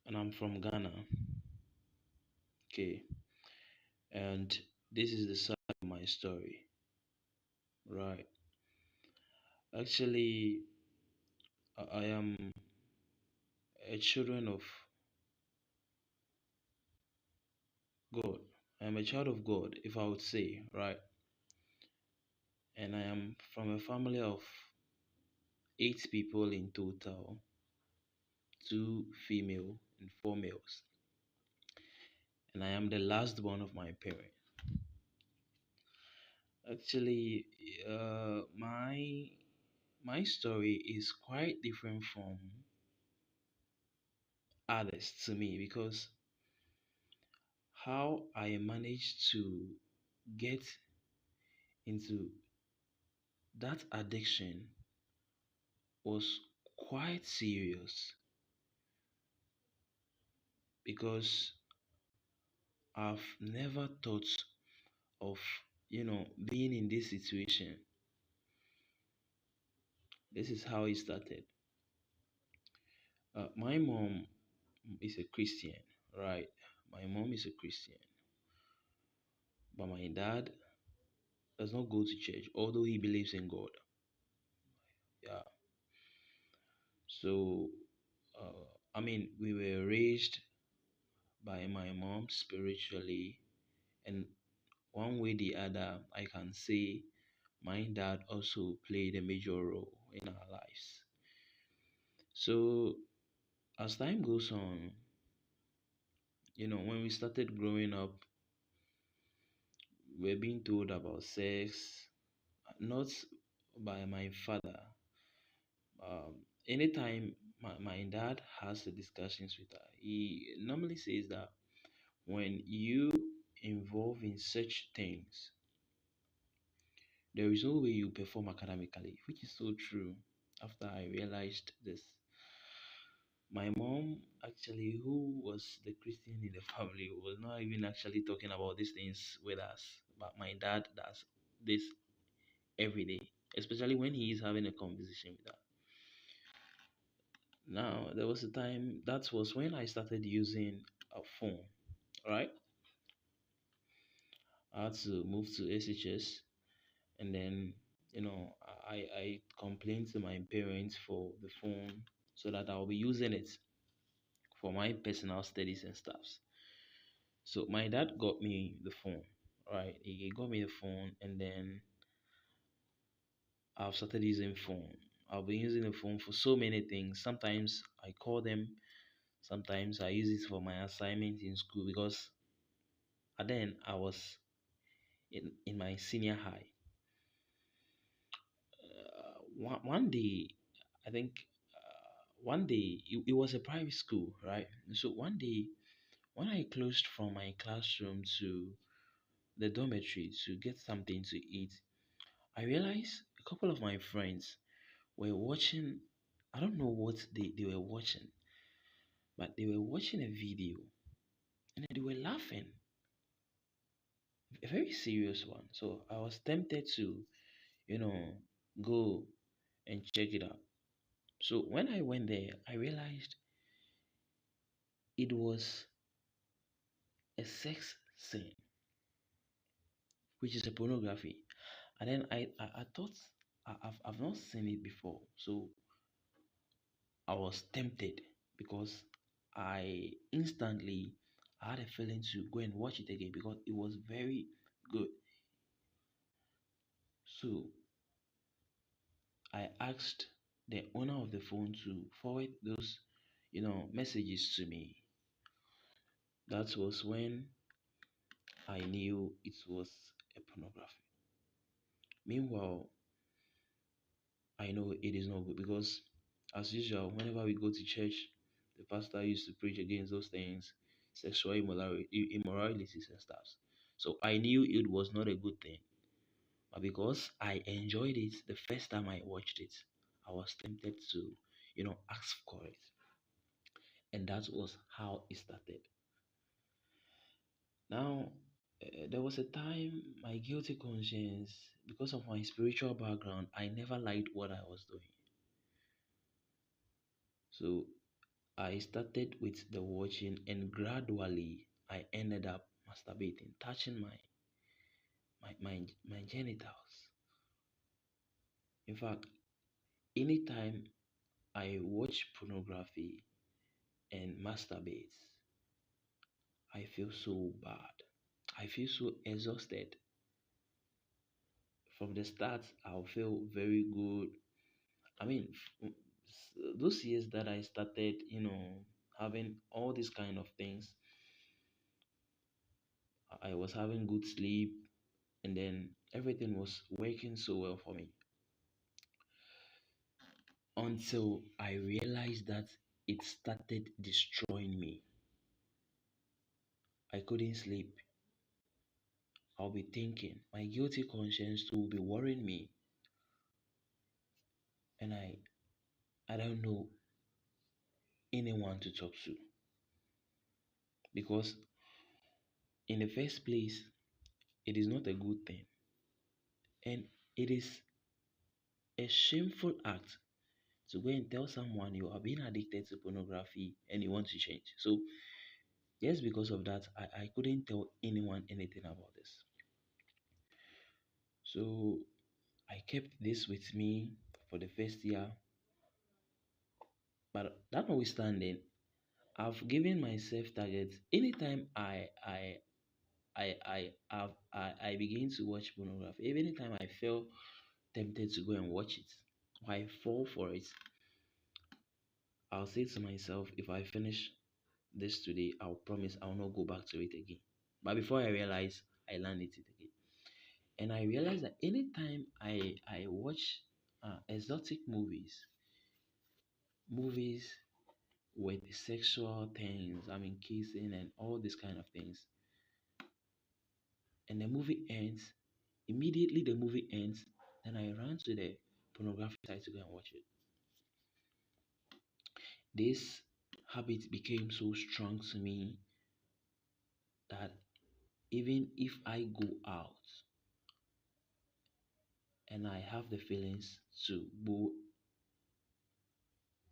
and I'm from Ghana. Okay, and this is the side of my story. Right. Actually, I am a children of God. I am a child of God, if I would say, right? And I am from a family of 8 people in total, two female and four males. And I am the last born of my parents. Actually, my story is quite different from others to me because how I managed to get into that addiction was quite serious because I've never thought of being in this situation. This is how it started. My mom is a Christian, right? My mom is a Christian, but my dad does not go to church, although he believes in God. Yeah. So, I mean, we were raised by my mom spiritually, and one way or the other, I can say my dad also played a major role in our lives. So, as time goes on, when we started growing up, we're being told about sex, not by my father. Anytime my dad has the discussions with her, he normally says that when you involve in such things, there is no way you perform academically, which is so true. After I realized this, my mom actually, who was the Christian in the family, was not even actually talking about these things with us. But my dad does this every day, especially when he is having a conversation with her. Now, there was a time that was when I started using a phone, right? I had to move to SHS, and then, I complained to my parents for the phone so that I'll be using it for my personal studies and stuffs. So my dad got me the phone, right? He got me the phone, and then I've started using phone. I've been using the phone for so many things. Sometimes I call them, sometimes I use it for my assignments in school because then I was in my senior high. One day, I think one day it was a private school, right? So one day when I closed from my classroom to the dormitory to get something to eat, I realized a couple of my friends were watching. I don't know what they were watching, but they were watching a video and they were laughing, a very serious one. So I was tempted to, you know, go and check it out. So when I went there, I realized it was a sex scene, which is a pornography. And then I thought I've not seen it before. So I was tempted because I instantly had a feeling to go and watch it again because it was very good. So I asked the owner of the phone to forward those, messages to me. That was when I knew it was a pornography. Meanwhile, I know it is not good because, as usual, whenever we go to church, the pastor used to preach against those things, sexual immoralities and stuff. So I knew it was not a good thing. But because I enjoyed it the first time I watched it, I was tempted to, ask for it. And that was how it started. Now, there was a time my guilty conscience, because of my spiritual background, I never liked what I was doing. So I started with the watching, and gradually I ended up masturbating, touching my genitals. In fact, anytime I watch pornography and masturbate, I feel so bad. I feel so exhausted. From the start, I'll feel very good. I mean, those years that I started, having all these kind of things, I was having good sleep, and then everything was working so well for me until I realized that it started destroying me. I couldn't sleep. I'll be thinking, my guilty conscience will be worrying me, and I don't know anyone to talk to because in the first place, it is not a good thing, and it is a shameful act to go and tell someone you are being addicted to pornography and you want to change. So just because of that, I couldn't tell anyone anything about this. So I kept this with me for the first year, but that notwithstanding, I've given myself targets. Anytime I begin to watch pornography, even anytime I feel tempted to go and watch it, or I fall for it, I'll say to myself, if I finish this today, I'll promise I'll not go back to it again. But before I realize, I landed it again. And I realized that anytime I watch exotic movies with sexual things, I mean kissing and all these kind of things, and the movie ends, immediately the movie ends, then I run to the pornography site to go and watch it. This habit became so strong to me that even if I go out and I have the feelings to go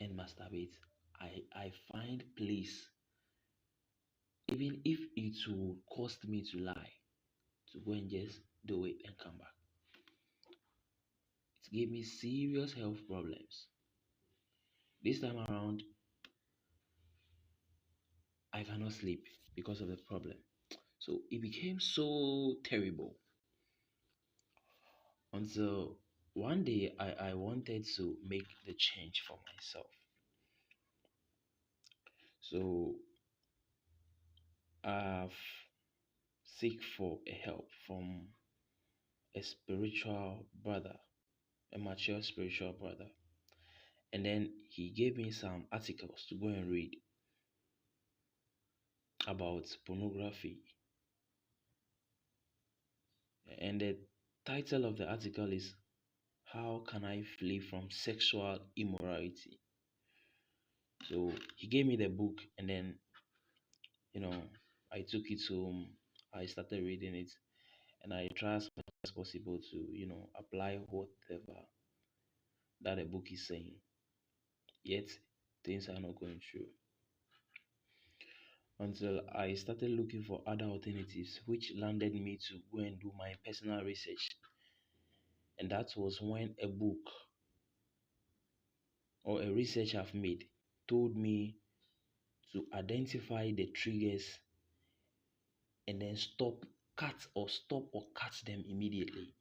and masturbate, I find place, even if it will cost me to lie, to go and just do it and come back. It gave me serious health problems. This time around, I cannot sleep because of the problem. So it became so terrible until one day I wanted to make the change for myself. So I've seek for a help from a spiritual brother, a mature spiritual brother. And then he gave me some articles to go and read about pornography. And the title of the article is How Can I Flee from Sexual Immorality? So he gave me the book, and then, you know, I took it home. I started reading it, and I tried as much as possible to, apply whatever that the book is saying. Yet things are not going through until I started looking for other alternatives, which landed me to go and do my personal research. And that was when a book or a research I've made told me to identify the triggers and then stop or cut them immediately.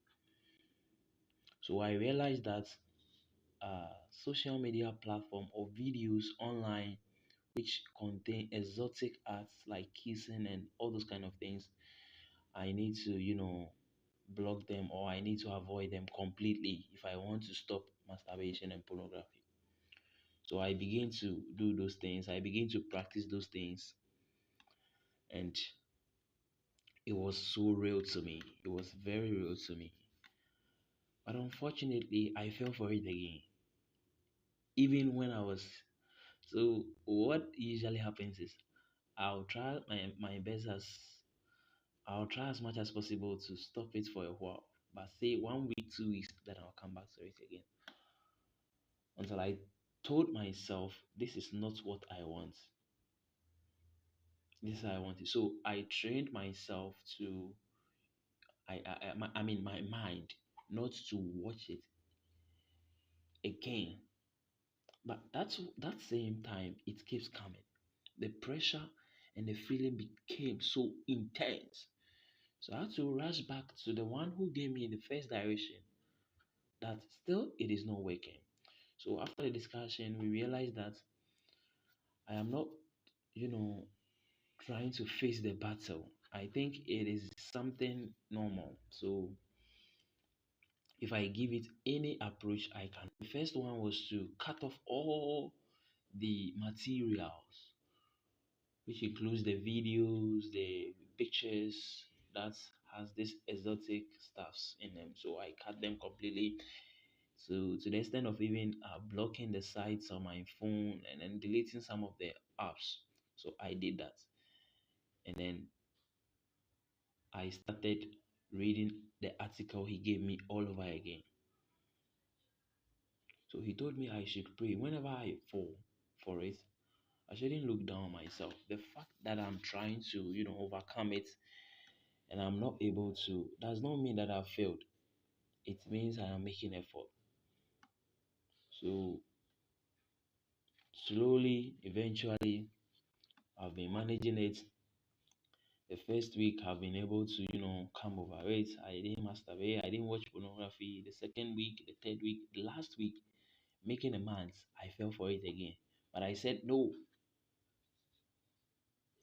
So I realized that social media platform or videos online which contain exotic acts like kissing and all those kind of things, I need to, block them, or I need to avoid them completely if I want to stop masturbation and pornography. So I begin to do those things. I begin to practice those things, and it was so real to me. It was very real to me. But unfortunately, I fell for it again. Even when I was so, what usually happens is I'll try my best as I'll try as much as possible to stop it for a while. But say 1 week, 2 weeks, then I'll come back to it again until I told myself this is not what I want. This is how I want it. So I trained myself to I mean my mind not to watch it again. But that same time it keeps coming. The pressure and the feeling became so intense. So I had to rush back to the one who gave me the first direction that still it is not working. So after the discussion, we realized that I am not, you know, trying to face the battle. I think it is something normal. So if I give it any approach I can. The first one was to cut off all the materials, which includes the videos, the pictures that has this exotic stuffs in them. So I cut them completely. So to the extent of even blocking the sites on my phone and then deleting some of the apps. So I did that, and then I started reading the article he gave me all over again. So he told me I should pray whenever I fall for it. I shouldn't look down on myself. The fact that I'm trying to, overcome it and I'm not able to does not mean that I've failed. It means I am making effort. So slowly, eventually, I've been managing it. The first week I've been able to, come over it. I didn't masturbate, I didn't watch pornography. The second week, the third week, the last week, making amends, I fell for it again. But I said no.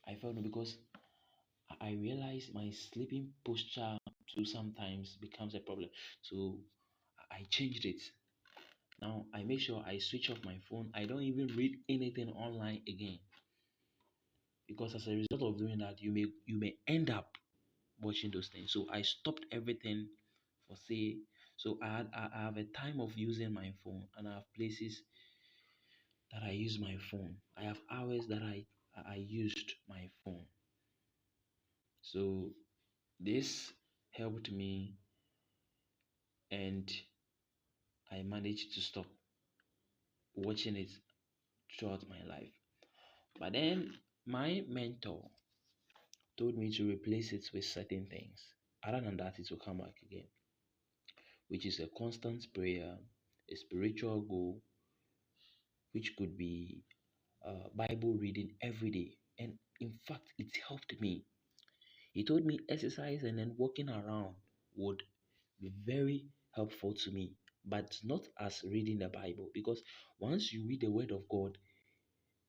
I felt no because I realized my sleeping posture too sometimes becomes a problem. So I changed it. Now I make sure I switch off my phone. I don't even read anything online again. Because as a result of doing that, you may end up watching those things. So I stopped everything for say. So I have a time of using my phone, and I have places that I use my phone. I have hours that I used my phone. So this helped me, and I managed to stop watching it throughout my life. But then my mentor told me to replace it with certain things. Other than that, it will come back again, which is a constant prayer, a spiritual goal, which could be Bible reading every day. And in fact, it helped me. He told me exercise and then walking around would be very helpful to me, but not as reading the Bible. Because once you read the Word of God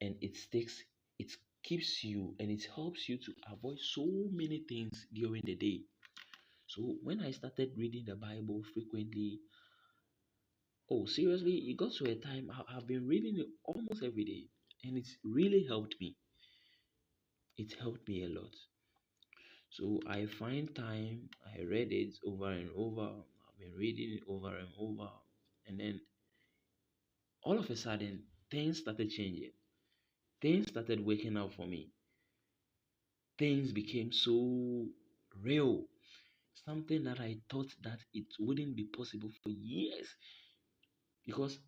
and it sticks, it keeps you and it helps you to avoid so many things during the day. So when I started reading the Bible frequently, oh, seriously, it got to a time I've been reading it almost every day, and it's really helped me. It helped me a lot. So I find time, I read it over and over. I've been reading it over and over, and then all of a sudden, things started changing. Things started waking up for me. Things became so real. Something that I thought that it wouldn't be possible for years, because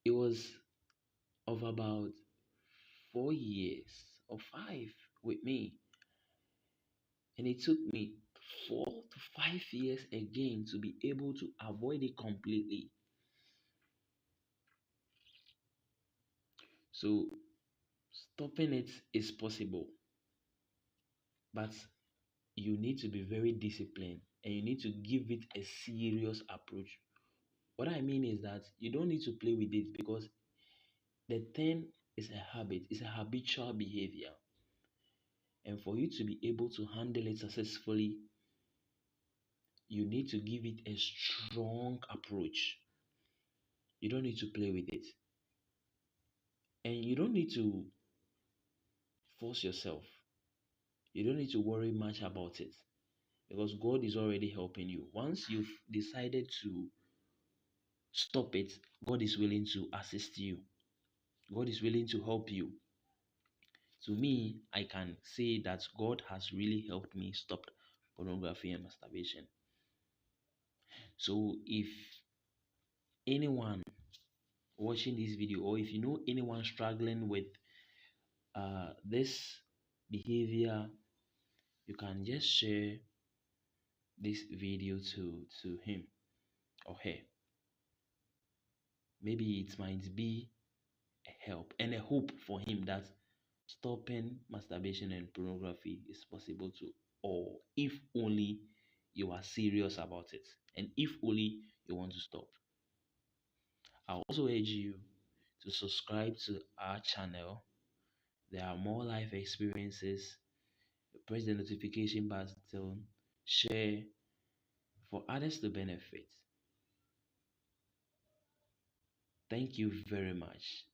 it was of about 4 years or five with me. And it took me 4 to 5 years again to be able to avoid it completely. So stopping it is possible, but you need to be very disciplined and you need to give it a serious approach. What I mean is that you don't need to play with it, because the thing is a habit, it's a habitual behavior. And for you to be able to handle it successfully, you need to give it a strong approach. You don't need to play with it. And you don't need to force yourself. You don't need to worry much about it, because God is already helping you. Once you've decided to stop it, God is willing to assist you. God is willing to help you. To me, I can say that God has really helped me stop pornography and masturbation. So if anyone watching this video, or if you know anyone struggling with this behavior, you can just share this video to him or her. Maybe it might be a help and a hope for him that stopping masturbation and pornography is possible to all, if only you are serious about it and if only you want to stop. I also urge you to subscribe to our channel. There are more life experiences. Press the notification button, share for others to benefit. Thank you very much.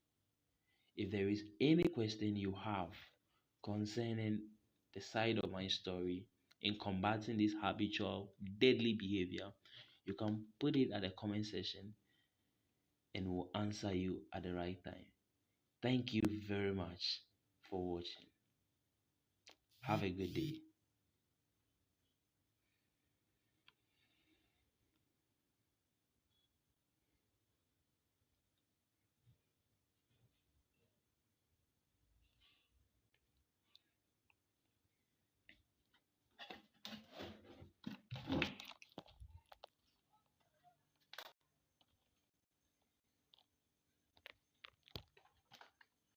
If there is any question you have concerning the side of my story in combating this habitual deadly behavior, you can put it at the comment section and we'll answer you at the right time. Thank you very much for watching. Have a good day.